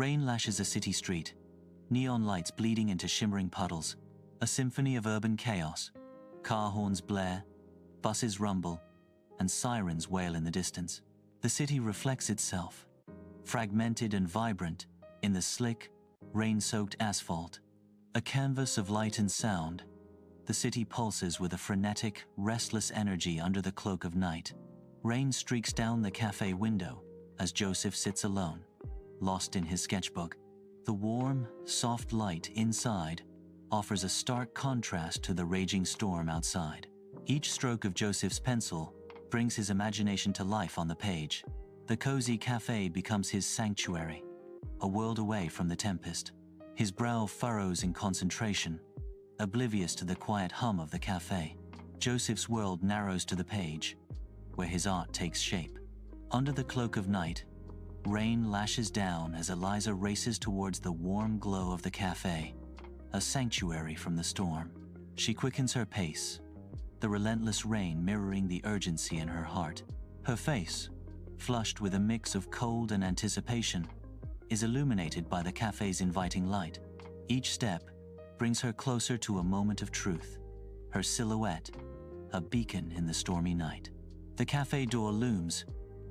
Rain lashes a city street, neon lights bleeding into shimmering puddles, a symphony of urban chaos. Car horns blare, buses rumble, and sirens wail in the distance. The city reflects itself, fragmented and vibrant, in the slick, rain-soaked asphalt. A canvas of light and sound, the city pulses with a frenetic, restless energy under the cloak of night. Rain streaks down the cafe window as Joseph sits alone, lost in his sketchbook. The warm, soft light inside offers a stark contrast to the raging storm outside. Each stroke of Joseph's pencil brings his imagination to life on the page. The cozy cafe becomes his sanctuary, a world away from the tempest. His brow furrows in concentration, oblivious to the quiet hum of the cafe. Joseph's world narrows to the page, where his art takes shape. Under the cloak of night, rain lashes down as Aliza races towards the warm glow of the cafe, a sanctuary from the storm. She quickens her pace, the relentless rain mirroring the urgency in her heart. Her face, flushed with a mix of cold and anticipation, is illuminated by the cafe's inviting light. Each step brings her closer to a moment of truth, her silhouette, a beacon in the stormy night. The cafe door looms,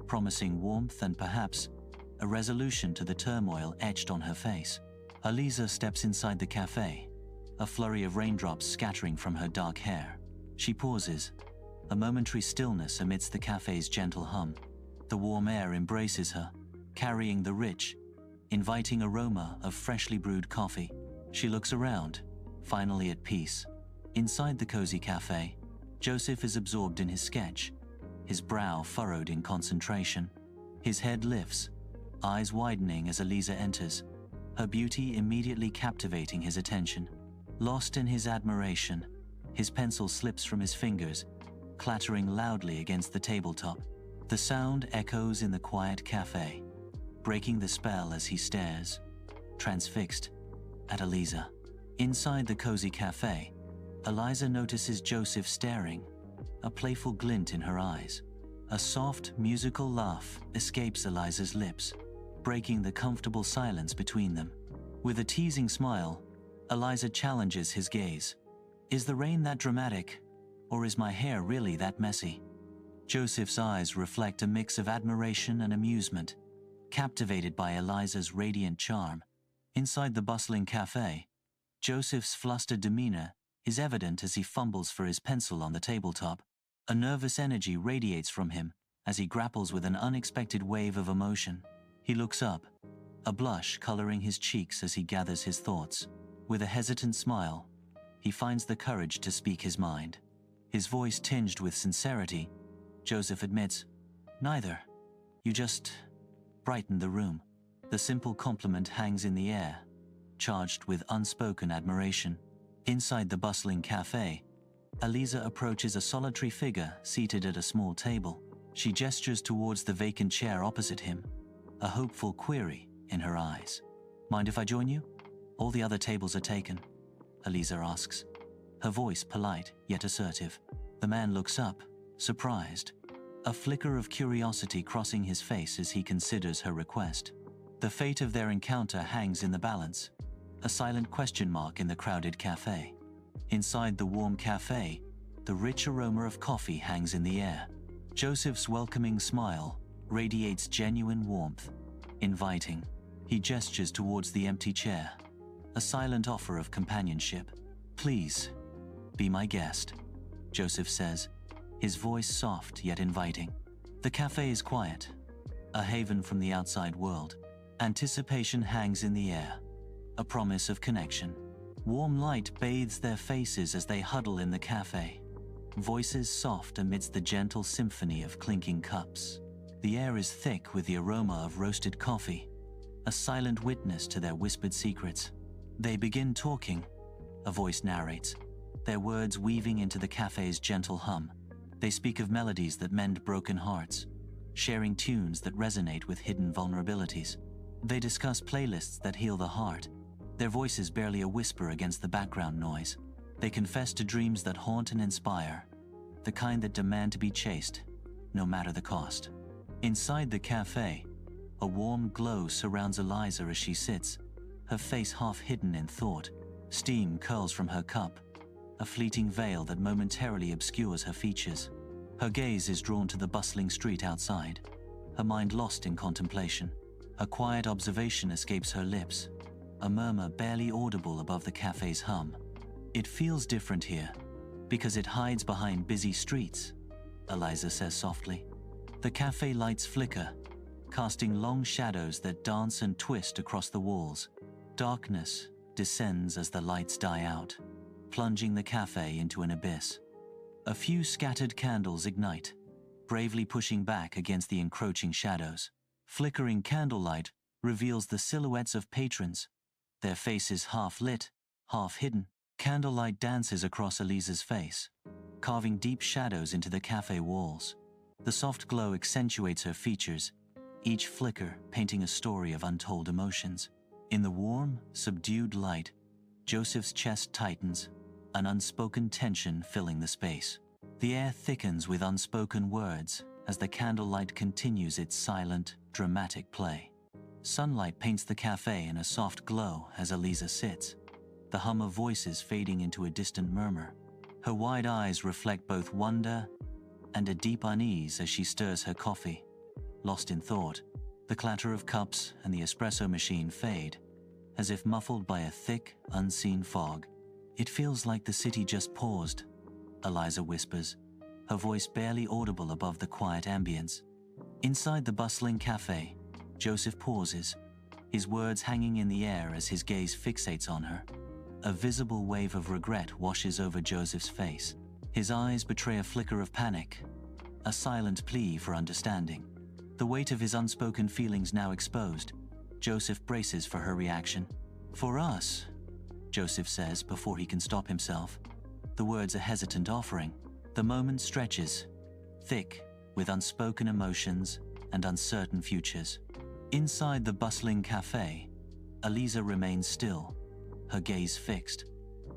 promising warmth and perhaps a resolution to the turmoil etched on her face. Aliza steps inside the cafe, a flurry of raindrops scattering from her dark hair. She pauses, a momentary stillness amidst the cafe's gentle hum. The warm air embraces her, carrying the rich, inviting aroma of freshly brewed coffee. She looks around, finally at peace. Inside the cozy cafe, Joseph is absorbed in his sketch, his brow furrowed in concentration. His head lifts, eyes widening as Aliza enters, her beauty immediately captivating his attention. Lost in his admiration, his pencil slips from his fingers, clattering loudly against the tabletop. The sound echoes in the quiet cafe, breaking the spell as he stares, transfixed, at Aliza. Inside the cozy cafe, Aliza notices Joseph staring, a playful glint in her eyes. A soft, musical laugh escapes Aliza's lips, breaking the comfortable silence between them. With a teasing smile, Aliza challenges his gaze. Is the rain that dramatic, or is my hair really that messy? Joseph's eyes reflect a mix of admiration and amusement, captivated by Aliza's radiant charm. Inside the bustling cafe, Joseph's flustered demeanor is evident as he fumbles for his pencil on the tabletop. A nervous energy radiates from him as he grapples with an unexpected wave of emotion. He looks up, a blush coloring his cheeks as he gathers his thoughts. With a hesitant smile, he finds the courage to speak his mind. His voice tinged with sincerity, Joseph admits, "Neither. You just brightened the room." The simple compliment hangs in the air, charged with unspoken admiration. Inside the bustling cafe, Aliza approaches a solitary figure seated at a small table. She gestures towards the vacant chair opposite him, a hopeful query in her eyes. "Mind if I join you? All the other tables are taken," Aliza asks, her voice polite yet assertive. The man looks up, surprised, a flicker of curiosity crossing his face as he considers her request. The fate of their encounter hangs in the balance, a silent question mark in the crowded cafe. Inside the warm cafe, the rich aroma of coffee hangs in the air. Joseph's welcoming smile radiates genuine warmth, inviting. He gestures towards the empty chair, a silent offer of companionship. "Please, be my guest," Joseph says, his voice soft yet inviting. The cafe is quiet, a haven from the outside world. Anticipation hangs in the air, a promise of connection. Warm light bathes their faces as they huddle in the cafe, voices soft amidst the gentle symphony of clinking cups. The air is thick with the aroma of roasted coffee, a silent witness to their whispered secrets. They begin talking, a voice narrates, their words weaving into the cafe's gentle hum. They speak of melodies that mend broken hearts, sharing tunes that resonate with hidden vulnerabilities. They discuss playlists that heal the heart, their voices barely a whisper against the background noise. They confess to dreams that haunt and inspire, the kind that demand to be chased, no matter the cost. Inside the cafe, A warm glow surrounds Aliza as she sits, her face half hidden in thought. Steam curls from her cup, a fleeting veil that momentarily obscures her features. Her gaze is drawn to the bustling street outside, her mind lost in contemplation. A quiet observation escapes her lips, a murmur barely audible above the cafe's hum. It feels different here, because it hides behind busy streets, Aliza says softly. The cafe lights flicker, casting long shadows that dance and twist across the walls. Darkness descends as the lights die out, plunging the cafe into an abyss. A few scattered candles ignite, bravely pushing back against the encroaching shadows. Flickering candlelight reveals the silhouettes of patrons, their faces half lit, half hidden. Candlelight dances across Aliza's face, carving deep shadows into the cafe walls. The soft glow accentuates her features, each flicker painting a story of untold emotions. In the warm, subdued light, Joseph's chest tightens, an unspoken tension filling the space. The air thickens with unspoken words as the candlelight continues its silent, dramatic play. Sunlight paints the cafe in a soft glow as Aliza sits, the hum of voices fading into a distant murmur. Her wide eyes reflect both wonder and a deep unease as she stirs her coffee. Lost in thought, the clatter of cups and the espresso machine fade, as if muffled by a thick, unseen fog. It feels like the city just paused, Aliza whispers, her voice barely audible above the quiet ambience. Inside the bustling cafe, Joseph pauses, his words hanging in the air as his gaze fixates on her. A visible wave of regret washes over Joseph's face. His eyes betray a flicker of panic, a silent plea for understanding. The weight of his unspoken feelings now exposed, Joseph braces for her reaction. "For us," Joseph says before he can stop himself, the words a hesitant offering. The moment stretches, thick with unspoken emotions and uncertain futures. Inside the bustling cafe, Aliza remains still, her gaze fixed,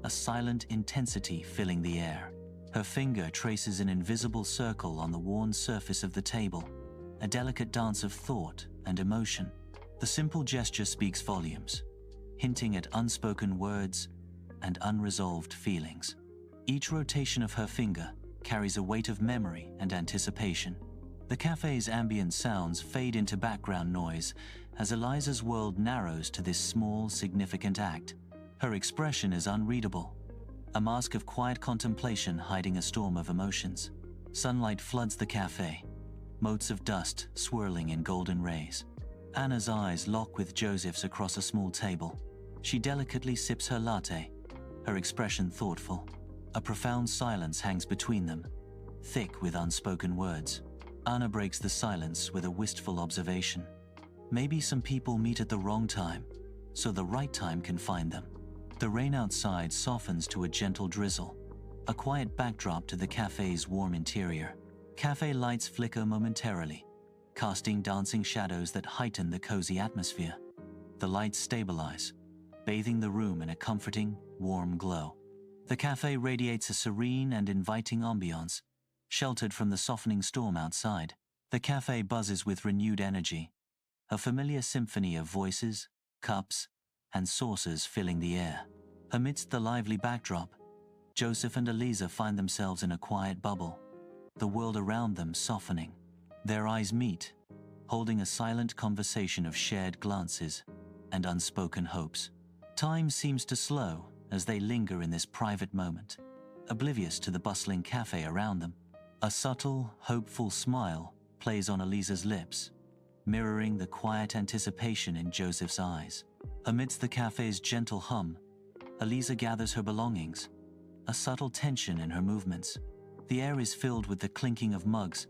a silent intensity filling the air. Her finger traces an invisible circle on the worn surface of the table, a delicate dance of thought and emotion. The simple gesture speaks volumes, hinting at unspoken words and unresolved feelings. Each rotation of her finger carries a weight of memory and anticipation. The cafe's ambient sounds fade into background noise as Aliza's world narrows to this small, significant act. Her expression is unreadable, a mask of quiet contemplation hiding a storm of emotions. Sunlight floods the cafe, motes of dust swirling in golden rays. Anna's eyes lock with Joseph's across a small table. She delicately sips her latte, her expression thoughtful. A profound silence hangs between them, thick with unspoken words. Anna breaks the silence with a wistful observation. Maybe some people meet at the wrong time, so the right time can find them. The rain outside softens to a gentle drizzle, a quiet backdrop to the cafe's warm interior. Cafe lights flicker momentarily, casting dancing shadows that heighten the cozy atmosphere. The lights stabilize, bathing the room in a comforting, warm glow. The cafe radiates a serene and inviting ambiance, sheltered from the softening storm outside. The cafe buzzes with renewed energy, a familiar symphony of voices, cups, and saucers filling the air. Amidst the lively backdrop, Joseph and Aliza find themselves in a quiet bubble, the world around them softening. Their eyes meet, holding a silent conversation of shared glances and unspoken hopes. Time seems to slow as they linger in this private moment, oblivious to the bustling cafe around them. A subtle, hopeful smile plays on Aliza's lips, mirroring the quiet anticipation in Joseph's eyes. Amidst the cafe's gentle hum, Aliza gathers her belongings, a subtle tension in her movements. The air is filled with the clinking of mugs,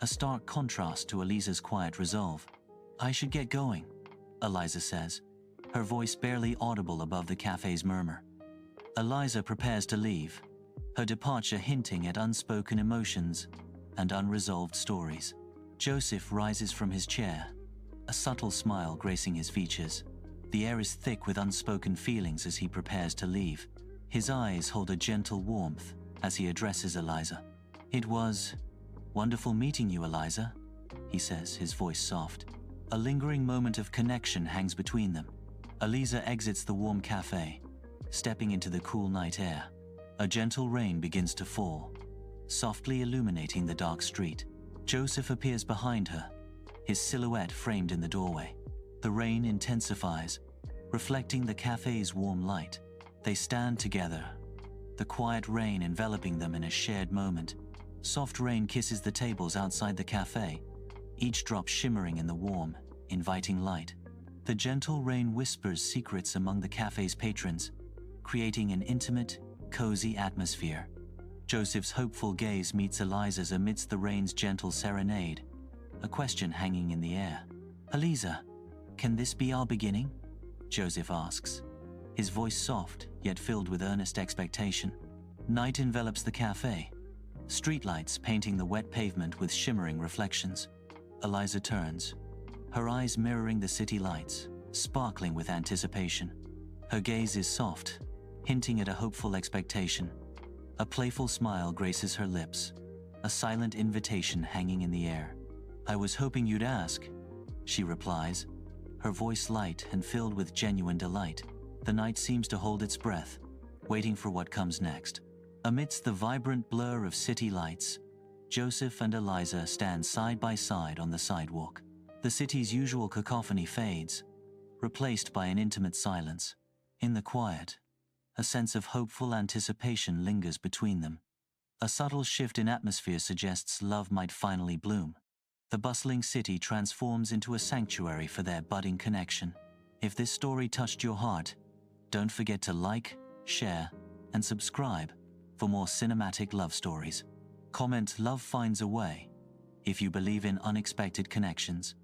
a stark contrast to Aliza's quiet resolve. "I should get going," Aliza says, her voice barely audible above the cafe's murmur. Aliza prepares to leave, her departure hinting at unspoken emotions and unresolved stories. Joseph rises from his chair, a subtle smile gracing his features. The air is thick with unspoken feelings as he prepares to leave. His eyes hold a gentle warmth as he addresses Aliza. "It was wonderful meeting you, Aliza," he says, his voice soft. A lingering moment of connection hangs between them. Aliza exits the warm cafe, stepping into the cool night air. A gentle rain begins to fall, softly illuminating the dark street. Joseph appears behind her, his silhouette framed in the doorway. The rain intensifies, reflecting the cafe's warm light. They stand together, the quiet rain enveloping them in a shared moment. Soft rain kisses the tables outside the cafe, each drop shimmering in the warm, inviting light. The gentle rain whispers secrets among the cafe's patrons, creating an intimate, cozy atmosphere. Joseph's hopeful gaze meets Aliza's amidst the rain's gentle serenade, a question hanging in the air. "Aliza, can this be our beginning?" Joseph asks, his voice soft yet filled with earnest expectation. Night envelops the cafe, streetlights painting the wet pavement with shimmering reflections. Aliza turns, her eyes mirroring the city lights, sparkling with anticipation. Her gaze is soft, hinting at a hopeful expectation. A playful smile graces her lips, a silent invitation hanging in the air. "I was hoping you'd ask," she replies, her voice light and filled with genuine delight. The night seems to hold its breath, waiting for what comes next. Amidst the vibrant blur of city lights, Joseph and Aliza stand side by side on the sidewalk. The city's usual cacophony fades, replaced by an intimate silence. In the quiet, a sense of hopeful anticipation lingers between them. A subtle shift in atmosphere suggests love might finally bloom. The bustling city transforms into a sanctuary for their budding connection. If this story touched your heart, don't forget to like, share, and subscribe for more cinematic love stories. Comment "Love finds a way" if you believe in unexpected connections.